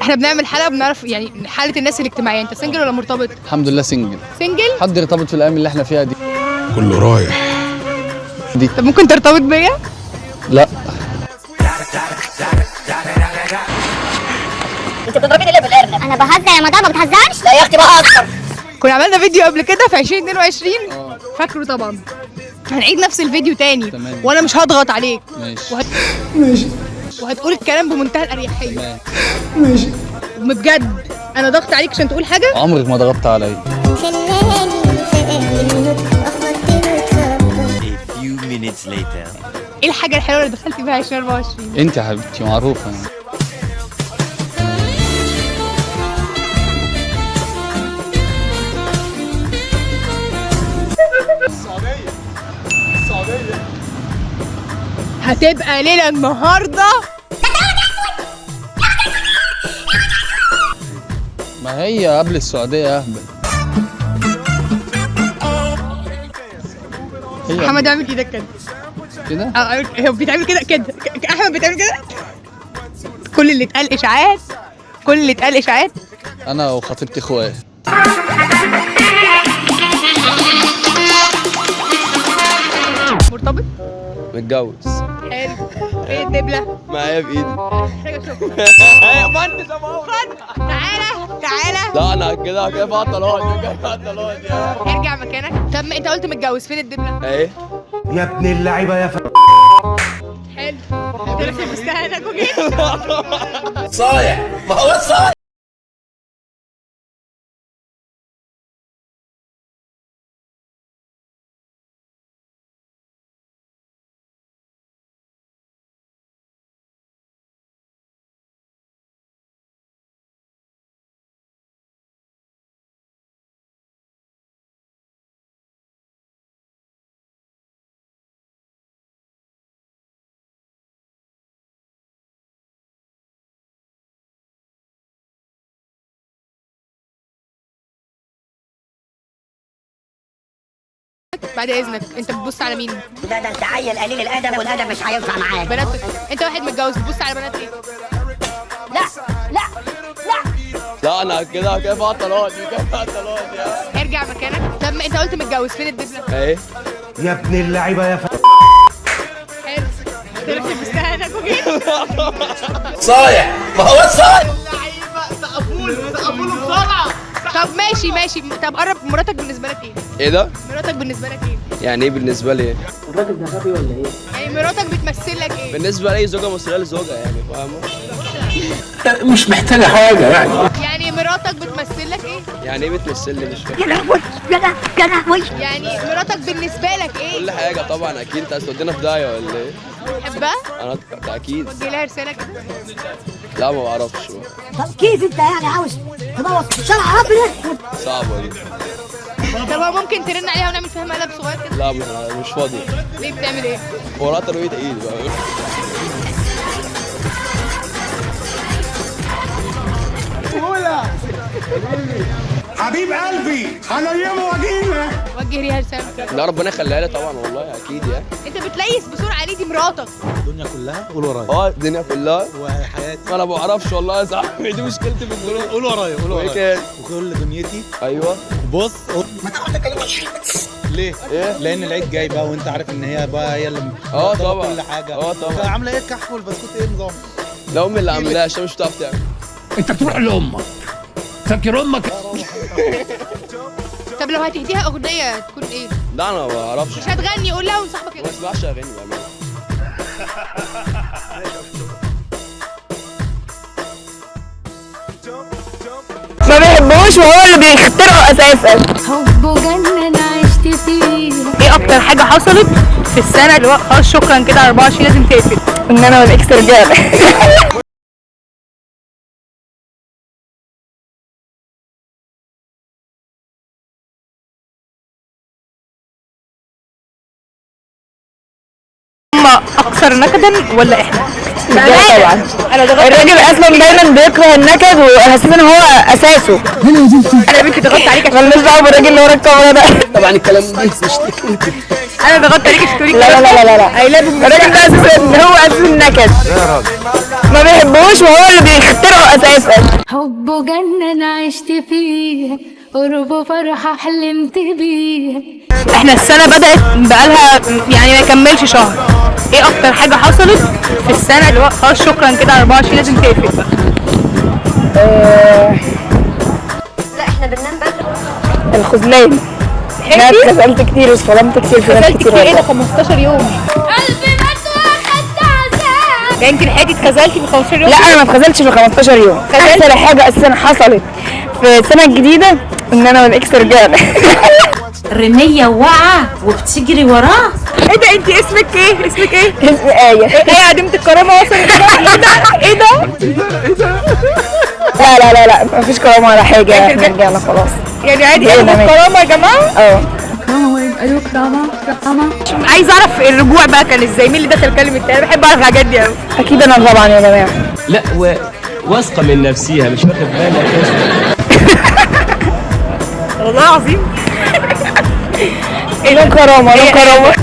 احنا بنعمل حلقه بنعرف يعني حاله الناس الاجتماعيه. انت سنجل ولا مرتبط؟ الحمد لله سنجل. سنجل؟ حد يرتبط في الايام اللي احنا فيها دي؟ كله رايح دي. طب ممكن ترتبط بيا؟ لا. انت بتضربيني ليه بالارنب؟ انا بهزر يا مدام، ما بتهزرش؟ لا يا اختي بهزر. كنا عملنا فيديو قبل كده في 2022 فاكره طبعا. هنعيد نفس الفيديو تاني. تمام. وانا مش هضغط عليك. ماشي. ماشي. وهتقول الكلام بمنتهى الاريحيه. تمام. ماشي. بجد انا ضغط عليك عشان تقول حاجه؟ عمرك ما ضغطت عليا. A few minutes later. ايه الحاجه الحلوه اللي دخلتي بيها 2024؟ انت يا حبيبتي معروفه يعني. هتبقى ليله النهارده. ما هي قبل السعوديه اهبل. محمد اعمل ايدك كده. كده؟ هو بيتعمل كده كده. احمد بيتعمل كده. كل اللي اتقال اشاعات. كل اللي اتقال اشاعات. انا وخطيبتي اخوات. مرتبط؟ متجوز. حلو. ايه الدبله؟ معايا في ايدي. محتاجه اشوفها. يا مهندس يا ماما. خد. تعالى. لا انا كده كده فيها طلقات كده فيها طلقات يا ارجع مكانك. طب انت قلت متجوز، فين الدبله؟ اهي. يا ابن اللعيبه يا حلو. انت لسه مستهانك وجيت. صايع، ما هو صايع. بعد اذنك، انت بتبص على مين؟ ده انت عيل قليل الادب، والادب مش هينفع معاك. بنات. انت واحد متجوز بتبص على بنات ايه؟ لا لا لا. لا انا كده كده فيها طلقات كده فيها طلقات يا ارجع مكانك. طب انت قلت متجوز، فين الدبله؟ اهي. يا ابن اللعيبه يا حلو. انت لسه مستهانك وجيت. صايع، ما هو صايع. طب ماشي. طب قرب. مراتك بالنسبه لك ايه؟ ايه ده؟ مراتك بالنسبه لك ايه؟ يعني ايه بالنسبه لي؟ يعني مراتك بتمثل لك ايه؟ بالنسبه لي زوجه مصريه لزوجه يعني فاهمه؟ مش محتاجه حاجه يعني. يعني مراتك بتمثل لك ايه؟ يعني ايه بتمثل لي؟ مش فاهم. يا لهوي يا لهوي. يعني مراتك بالنسبه لك ايه؟ كل حاجه طبعا اكيد. انت عايز تودينا في داهيه ولا ايه؟ تحبها؟ انا ده اكيد. وجه لها رساله كده. لا ما بعرفش. طب كيف انت يعني عاوز تبوظ شرع ربنا؟ صعبه دي. طب هو ممكن ترن عليها ونعمل فيها مقلب صغير كده؟ لا مش فاضي. ليه بتعمل ايه؟ وراها ترويج ايدي بقى. حبيب قلبي هنيمه واجيلك. وجه ليها رساله كده. لا ربنا يخليها لي طبعا والله اكيد يعني. انت بتليس بسرعه ليه؟ دي مراتك. الدنيا كلها قول ورايا. الدنيا كلها. وحياتي. انا ما بعرفش والله يا صاحبي. دي مشكلتي في الدنيا. قول ورايا قول وايه ورايا. كان؟ وكل دنيتي. ايوه. بص ما تاخد ليه؟ ايه؟ لان العيد جاي بقى وانت عارف ان هي بقى هي اللي طبعا. كل حاجه. طبعا. عامله ايه الكحك والبسكوت ايه نظام؟ لا امي اللي عاملاها عشان مش بتعرف تعمل. انت تروح لامك، فاكر امك. طب لو هتهديها اغنيه تكون ايه؟ لا انا ما بعرفش. مش هتغني، قول لها وصاحبك ما يغني. بسمعش اغاني بامانه. ما بيحبوش وهو اللي بيخترعه اساسا. حبه جنة انا عشت فيه. ايه اكتر حاجه حصلت في السنه اللي هو خلاص شكرا كده 24 لازم تقفل؟ ان انا والاكس رجاله. هم اكثر نكدا ولا احنا؟ طبعا الراجل اصلا دايما بيكره النكد واساسا هو اساسه. انا يا بنتي ضغطت عليك عشان مالناش دعوه بالراجل اللي ورا الكاميرا ده. طبعا الكلام ده مش تكنيكي. انا ضغطت عليك عشان تقولي لا الراجل ده اساسا هو اساس النكد. ما بيحبوش وهو اللي بيخترعه اساسا. حبه جنة أنا عشت فيها، قربه فرحة حلمت بيها. احنا السنة بدأت بقالها يعني ما يكملش شهر. ايه اكتر حاجة حصلت في السنة اللي هو خلاص شكرا كده 24 لازم تقفل بقى؟ لا احنا بننام بدري. الخذلان. انا اتخذلت كتير واصطدمت كتير في ناس كتير. ايه ده 15 يوم؟ قلبي مسوى خدت عذاب. يعني انت لحقتي اتخذلتي في 15 يوم؟ لا انا ما اتخذلتش في 15 يوم. احسن حاجه اساسا حصلت في السنه الجديده ان انا والاكس رجعنا. رنية واقعة وبتجري وراه. ايه ده انت اسمك ايه؟ اسمك ايه؟ اسم آية. ايه عديمة الكرامة وصلت كده؟ ايه ده؟ لا لا لا لا مفيش كرامه ولا حاجه، احنا رجعنا خلاص. يعني عادي دي اخد أنا الكرامة يا جماعة؟ اه كرامة ايوه كرامة. عايزة اعرف الرجوع بقى كان ازاي؟ مين اللي دخل كلمة التاني؟ انا بحب اعرف الحاجات دي قوي. اكيد انا طبعا يا جماعه. لا واثقه من نفسها مش واخد بالك. والله العظيم. لا كرامه لا كرامه.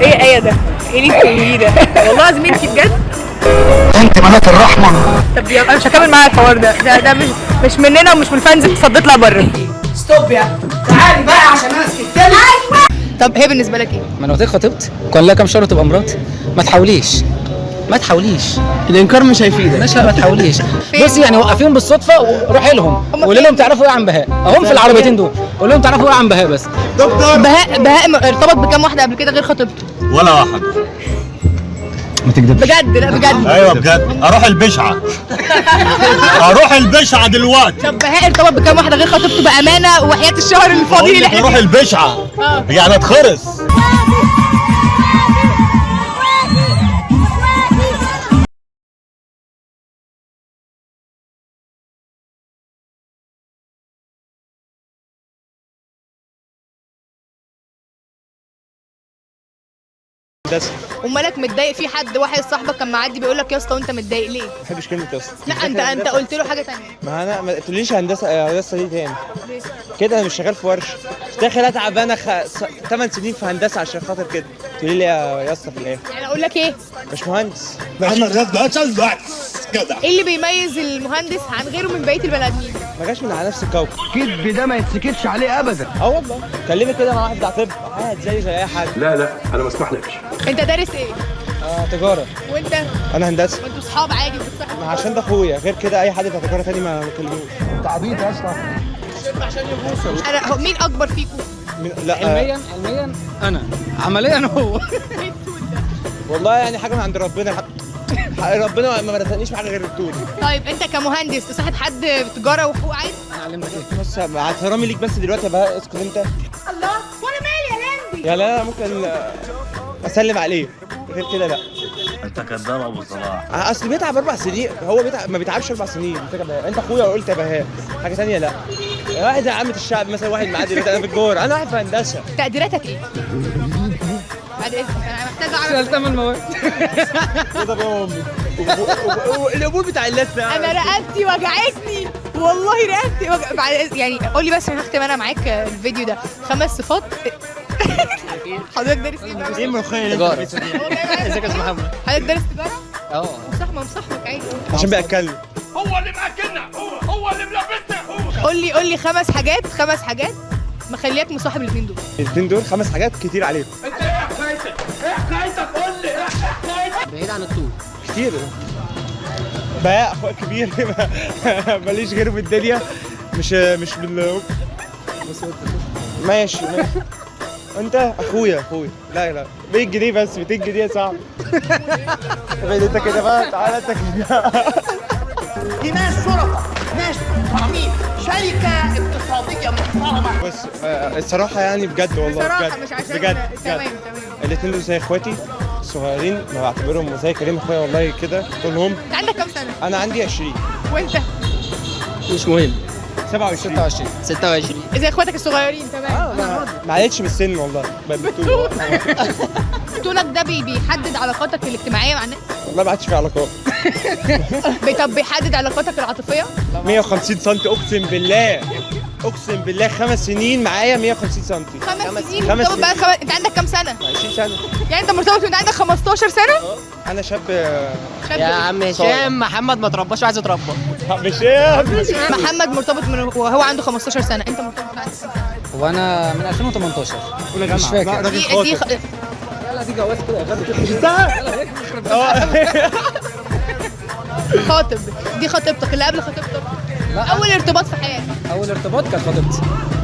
ايه ايه ده؟ ايه اللي بتقوليه ده؟ والله العظيم انت بجد؟ انت ملاك الرحمه. طب يلا انا مش هكمل معايا الحوار ده، ده مش مننا ومش من الفانز. اتفضلت لها بره. ستوب يا تعالي بقى عشان انا سكتلك. طب هي بالنسبة لك ايه؟ ما انا قلت لك خطيبتي كان لها كام شهر تبقى مراتي. ما تحاوليش ما تحاوليش، الانكار مش هيفيدك. ماشي ما تحاوليش. بصي يعني وقفيهم بالصدفه وروحي لهم وقولي لهم تعرفوا ايه عن بهاء. اهم في العربيتين دول قول لهم تعرفوا ايه عن بهاء بس. بهاء ارتبط بكام واحدة قبل كده غير خطيبته؟ ولا واحد. ما تكذبش. بجد؟ لا بجد. ايوه بجد. اروح البشعه. اروح البشعه دلوقتي. طب بهاء ارتبط بكام واحدة غير خطيبته بأمانة وحياة الشهر الفاضي اللي احنا اروح فيه؟ البشعه. يعني اتخرس. ومالك متضايق؟ في حد واحد صاحبك كان معدي بيقول لك يا اسطى وانت متضايق ليه؟ ما بحبش كلمه يا اسطى. لا انت قلت له حاجه ثانيه. ما انا ما تقوليش هندسه دي تاني. كده انا مش شغال في ورشه. مش داخل اتعب انا 8 سنين في هندسه عشان خاطر كده تقولي لي يا اسطى في الاخر. يعني اقول لك ايه؟ مش مهندس. كده. ايه اللي بيميز المهندس عن غيره من بقيه البني ادمين؟ ما جاش من على نفس الكوكب. الكذب ده ما يتسكتش عليه ابدا. اه والله كلمني كده مع واحد بتاع طب عادي زي اي حد. لا انا ما اسمحلكش. انت دارس ايه؟ تجاره. وانت؟ انا هندسه. وانتوا صحاب عادي وبتصاحبوا؟ ما عشان ده اخويا، غير كده اي حد بتاع تجاره تاني ما بكلموش. انت عبيط يا اسطى. انا مين اكبر فيكم؟ لا علميا انا عمليا هو. والله يعني حاجه من عند ربنا. ربنا ما رزقنيش بحاجه غير الطول. طيب انت كمهندس تصاحب حد تجاره وحقوق عادي؟ انا علمتك ايه؟ بص مع احترامي ليك بس دلوقتي يا بهاء اسكت انت. الله وانا مالي يا لمبي؟ يا لا ممكن اسلم عليه، غير كده لا. انت كداب ابو صلاح. اصل بيتعب 4 سنين، هو ما بيتعبش 4 سنين. الفكره بهاء انت اخويا وقلت يا بهاء حاجه ثانيه لا. واحد زي عامه الشعب مثلا، واحد معدي انا في الجور، انا واحد في هندسه. تقديراتك ايه؟ بعد اذنك انا محتاجه اعرف. شلت من المواد. كده بقى امي القبول بتاع اللثه. انا رقبتي وجعتني والله، رقبتي بعد يعني قول لي بس عشان هختم انا معاك الفيديو ده. 5 صفات حضرتك دارس ايه بقى؟ ايه الملوخيه تجاره. ازيك يا محمد؟ حضرتك دارس تجاره؟ اه مصاحبك عادي. عشان بياكلني. هو اللي ماكلنا، هو اللي ملبسنا. قول لي 5 حاجات مخلياك مصاحب الاثنين دول. الاثنين دول 5 حاجات كتير عليهم. انت ايه حكايتك؟ ايه حكايتك؟ قول لي ايه حكايتك؟ بعيد عن الطول. كتير. بهاء اخويا كبير ماليش غيره في الدنيا. مش ماشي. انت اخويا. لا 100 جنيه بس، 200 جنيه صعب. طب انت كده بقى، تعالى انت كده. دي ناس شرطة، ناس محترمين، شركة اقتصادية محترمة. بص الصراحه يعني بجد والله بصراحه بجد مش عشان بجد تمام. الاثنين دول زي اخواتي الصغيرين، ما بعتبرهم زي كريم اخويا والله كده طولهم. انت عندك كام سنه؟ انا عندي 20. وانت؟ مش مهم. 27 26. زي اخواتك الصغيرين تمام. ما عليتش بالسن والله. بالطول. طولك ده بيحدد علاقاتك الاجتماعيه مع الناس؟ والله ما عادش في علاقات. طب بيحدد علاقاتك العاطفيه؟ 150 سم اقسم بالله. اقسم بالله 5 سنين معايا 150 سم. 5 سنين خمس مرتبط بقى انت عندك كام سنه؟ 20 سنه. يعني انت مرتبط وانت عندك 15 سنه؟ انا شاب. شاب يا إيه؟ عم هشام محمد ما ترباش وعايز يتربى. محمد مرتبط من وهو عنده 15 سنه، انت مرتبط من عندك كام سنه؟ وانا من 2018 مش فاكر. دي لا دي جواز كده يا غبي. خاطب، دي خطيبتك اللي قبل خطيبتك؟ لا. اول ارتباط في حياتك؟ اول ارتباط كانت خطيبتي.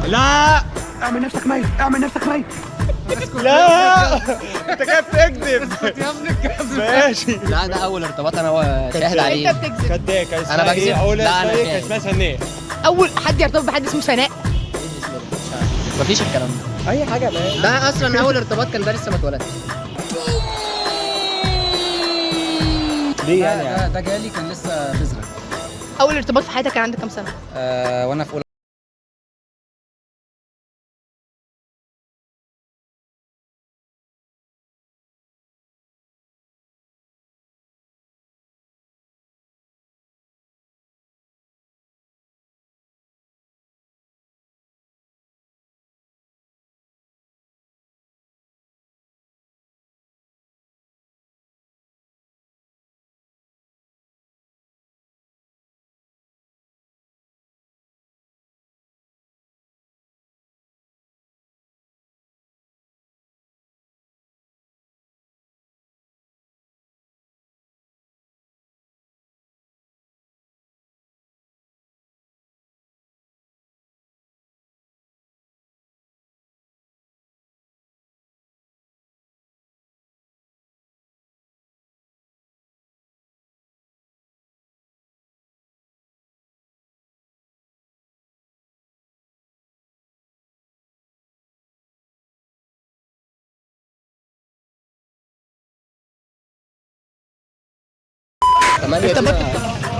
لا اعمل نفسك ميت، اعمل نفسك ميت. لا انت كده بتكذب. ماشي. لا ده اول ارتباط انا شاهد عليه. انت بتكذب. كداك أنا بكذب؟ اول لا، أنا كان كاذب. اسمها سناء. اول حد يرتبط بحد اسمه سناء؟ مفيش الكلام ده. اي حاجه بقى. ده اصلا اول ارتباط كان ده لسه ما اتولدش. ليه يعني؟ ده جالي كان لسه بذرة. اول ارتباط في حياتك كان عندك كام سنه؟ وانا في اولى.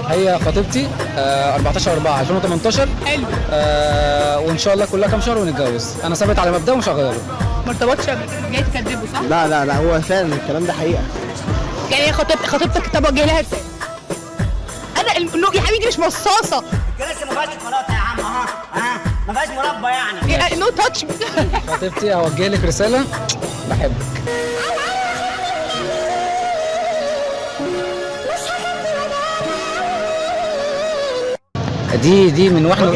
هي خطيبتي 14/4/2018. حلو. وان شاء الله كلها كام شهر ونتجوز. انا ثابت على مبدأ ومش هغيره. ما ارتبطش قبل كده، جاي تكذبه صح؟ لا هو فعلا الكلام ده حقيقه. يعني هي خطيبتك طب وجه لها رساله. انا يا حبيبي مش مصاصه. لسه ما فيهاش شوكولاته يا عم. ها ما فيهاش مربى يعني. نو تاتش. خطيبتي اوجه لك رسالة، بحبك. دي من واحنا.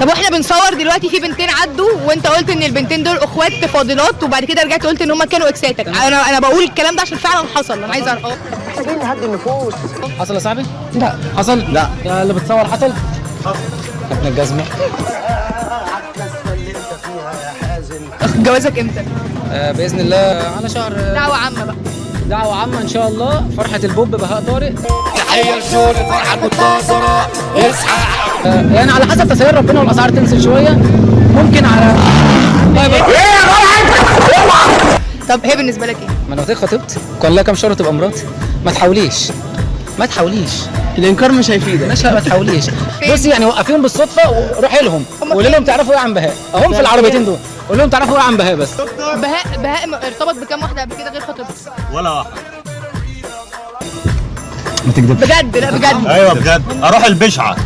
طب واحنا بنصور دلوقتي في بنتين عدوا وانت قلت ان البنتين دول اخوات فاضلات وبعد كده رجعت قلت ان هم كانوا اكساتك. انا بقول الكلام ده عشان فعلا حصل. انا عايزه اعرف. محتاجين نهدي النفوس. حصل يا صاحبي؟ لا. حصل؟ لا. يا اللي بتصور حصل؟ ابن الجزمة. جوازك امتى؟ بإذن الله على شهر. دعوة عامة بقى. دعوة عامة إن شاء الله. فرحة البوب بهاء طارق. تحية لشهور فرحة منتصرة. اصحى. يعني على حسب تسير ربنا والأسعار تنزل شوية ممكن على. طب هي بالنسبة لك ايه؟ ما انا قلت لك خطيبتي كان لها كام شهر تبقى مراتي. ما تحاوليش. الانكار مش هيفيدك. ماشي ما تحاوليش. بصي يعني وقفيهم بالصدفة وروحي لهم وقولي لهم تعرفوا ايه عن بهاء. اهم في العربيتين دول. قول لهم تعرفوا ايه عن بهاء بس. بهاء ارتبط بكام واحدة قبل كده غير خطيبتك؟ ولا واحد. ما تكذبش. بجد؟ لا بجد. ايوه بجد. اروح البشعة.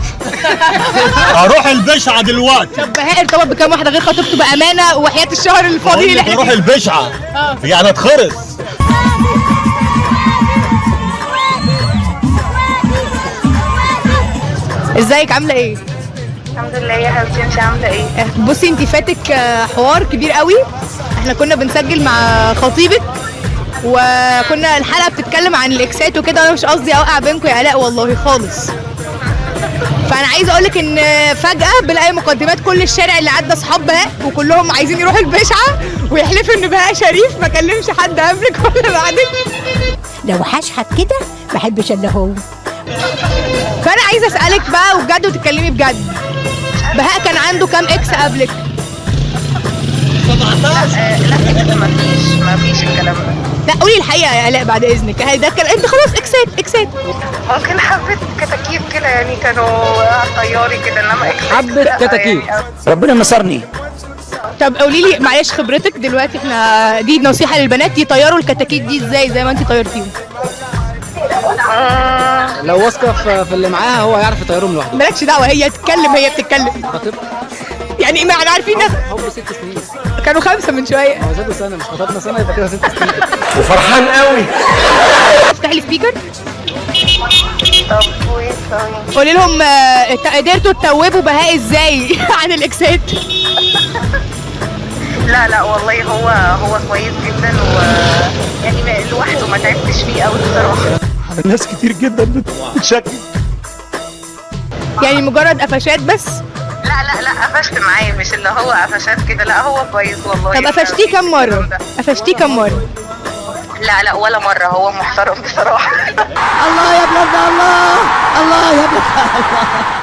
اروح البشعة دلوقتي. طب بهاء ارتبط بكام واحدة غير خطيبته بأمانة وحياة الشهر الفاضي اللي احنا اروح فيه؟ البشعة. يعني اتخرس. ازيك عاملة ايه؟ الحمد لله يا حبيبتي، انت عامله ايه؟ بصي انت فاتك حوار كبير قوي. احنا كنا بنسجل مع خطيبك وكنا الحلقه بتتكلم عن الاكسات وكده وانا مش قصدي اوقع بينكم يا الاء والله خالص. فانا عايزه اقول لك ان فجاه بلاقي مقدمات كل الشارع اللي عدى اصحاب بهاء وكلهم عايزين يروحوا البشعه ويحلفوا ان بهاء شريف ما كلمش حد قبلك ولا بعدك. لو هشحت كده ما بحبش الا هو. فانا عايزه اسالك بقى وبجد وتتكلمي بجد. بهاء كان عنده كام اكس قبلك؟ 17. لا مفيش الكلام ده. لا قولي الحقيقه يا الاء بعد اذنك. ده انت خلاص اكسات. ممكن حبة كتاكيت كده يعني كانوا طياري كده انما حبة كتاكيت. ربنا نصرني. طب قولي لي معلش خبرتك دلوقتي. احنا دي نصيحه للبنات يطيروا الكتاكيت دي ازاي زي ما انت طيرتيهم. لو واثقة في اللي معاها هو هيعرف يطيرهم لوحده. مالكش دعوه هي تتكلم. هي بتتكلم. خطيبتي يعني ما احنا عارفين ناس هم 6 سنين. كانوا 5 من شويه. هو زادوا سنه، مش خطبنا سنه يبقى كده 6 سنين. وفرحان قوي. افتح لي سبيكر. قولي لهم قدرتوا تتوبوا بهاء ازاي عن الاكسات؟ لا والله هو كويس جدا يعني لوحده ما تعبتش فيه قوي بصراحه. ناس كتير جدا بتشكل. يعني مجرد قفشات بس؟ لا قفشت معاه، مش اللي هو قفشات كده، لا هو كويس والله. طب قفشتيه كم مره؟ قفشتيه كم مره؟ لا ولا مره، هو محترم بصراحه. الله يا بلاد الله، الله يا بلاد الله.